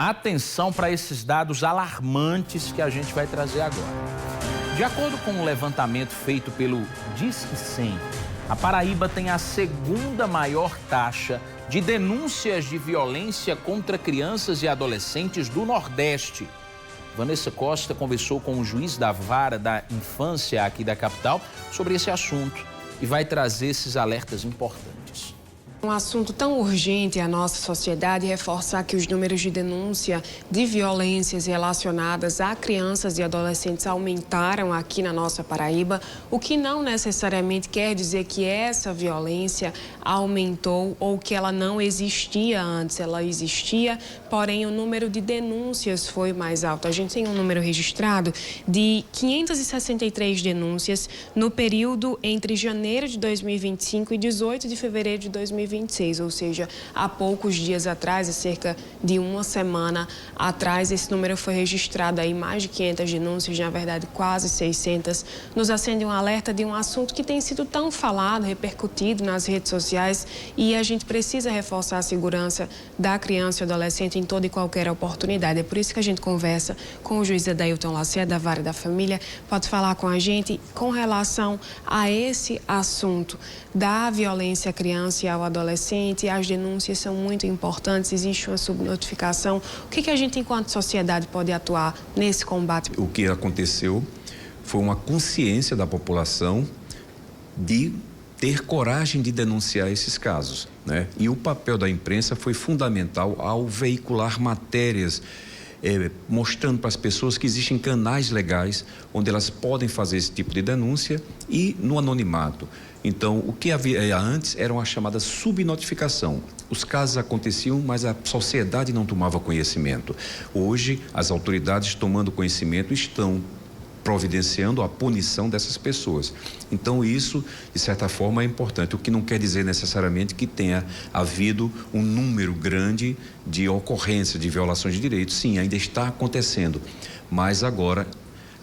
Atenção para esses dados alarmantes que a gente vai trazer agora. De acordo com um levantamento feito pelo Disque 100, a Paraíba tem a segunda maior taxa de denúncias de violência contra crianças e adolescentes do Nordeste. Vanessa Costa conversou com o juiz da Vara da Infância aqui da capital sobre esse assunto e vai trazer esses alertas importantes. Um assunto tão urgente à nossa sociedade, reforçar que os números de denúncia de violências relacionadas a crianças e adolescentes aumentaram aqui na nossa Paraíba, o que não necessariamente quer dizer que essa violência aumentou ou que ela não existia antes. Ela existia, porém o número de denúncias foi mais alto. A gente tem um número registrado de 563 denúncias no período entre janeiro de 2025 e 18 de fevereiro de 2026, ou seja, há poucos dias atrás, há cerca de uma semana atrás, esse número foi registrado aí, mais de 500 denúncias, na verdade quase 600, nos acende um alerta de um assunto que tem sido tão falado, repercutido nas redes sociais, e a gente precisa reforçar a segurança da criança e adolescente em toda e qualquer oportunidade. É por isso que a gente conversa com o juiz Adailton Lacerda, da Vara da Família. Pode falar com a gente com relação a esse assunto da violência à criança e ao adolescente. As denúncias são muito importantes, existe uma subnotificação. O que a gente, enquanto sociedade, pode atuar nesse combate? O que aconteceu foi uma consciência da população de ter coragem de denunciar esses casos, né? E o papel da imprensa foi fundamental ao veicular matérias mostrando para as pessoas que existem canais legais onde elas podem fazer esse tipo de denúncia e no anonimato. Então, o que havia antes era uma chamada subnotificação. Os casos aconteciam, mas a sociedade não tomava conhecimento. Hoje, as autoridades, tomando conhecimento, estão providenciando a punição dessas pessoas. Então, isso, de certa forma, é importante, o que não quer dizer necessariamente que tenha havido um número grande de ocorrências de violações de direitos. Sim, ainda está acontecendo, mas agora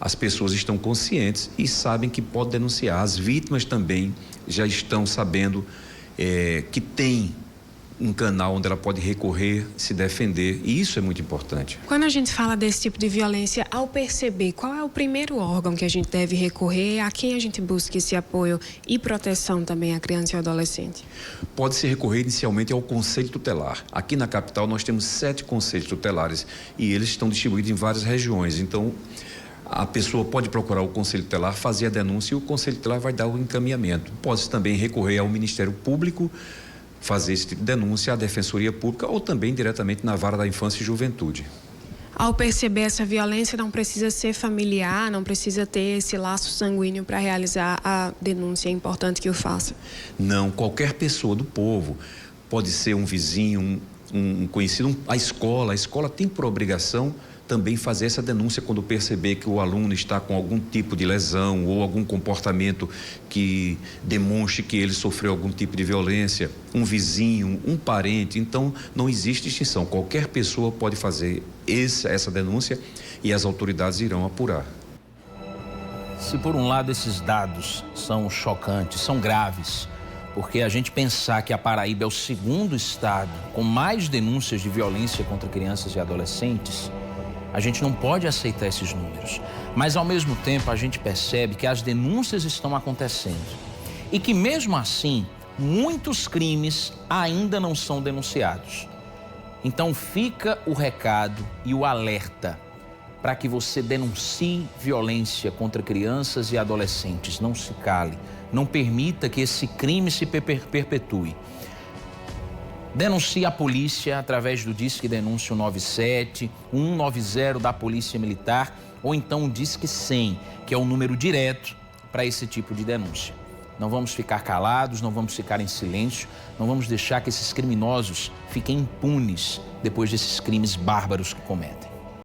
as pessoas estão conscientes e sabem que pode denunciar. As vítimas também já estão sabendo que tem um canal onde ela pode recorrer, se defender, e isso é muito importante. Quando a gente fala desse tipo de violência, ao perceber, qual é o primeiro órgão que a gente deve recorrer, a quem a gente busca esse apoio e proteção também à criança e ao adolescente? Pode-se recorrer inicialmente ao Conselho Tutelar. Aqui na capital nós temos 7 conselhos tutelares e eles estão distribuídos em várias regiões. Então, a pessoa pode procurar o Conselho Tutelar, fazer a denúncia e o Conselho Tutelar vai dar o encaminhamento. Pode-se também recorrer ao Ministério Público, fazer esse tipo de denúncia à Defensoria Pública ou também diretamente na Vara da Infância e Juventude. Ao perceber essa violência, não precisa ser familiar, não precisa ter esse laço sanguíneo para realizar a denúncia. É importante que o faça. Não, qualquer pessoa do povo, pode ser um vizinho, um conhecido, a escola tem por obrigação também fazer essa denúncia quando perceber que o aluno está com algum tipo de lesão ou algum comportamento que demonstre que ele sofreu algum tipo de violência, um vizinho, um parente. Então, não existe distinção. Qualquer pessoa pode fazer essa denúncia e as autoridades irão apurar. Se por um lado esses dados são chocantes, são graves, porque a gente pensar que a Paraíba é o segundo estado com mais denúncias de violência contra crianças e adolescentes, a gente não pode aceitar esses números. Mas, ao mesmo tempo, a gente percebe que as denúncias estão acontecendo e que, mesmo assim, muitos crimes ainda não são denunciados. Então, fica o recado e o alerta para que você denuncie violência contra crianças e adolescentes. Não se cale, não permita que esse crime se perpetue. Denuncie a polícia através do Disque Denúncia 197, 190 da Polícia Militar ou então o Disque 100, que é o número direto para esse tipo de denúncia. Não vamos ficar calados, não vamos ficar em silêncio, não vamos deixar que esses criminosos fiquem impunes depois desses crimes bárbaros que cometem.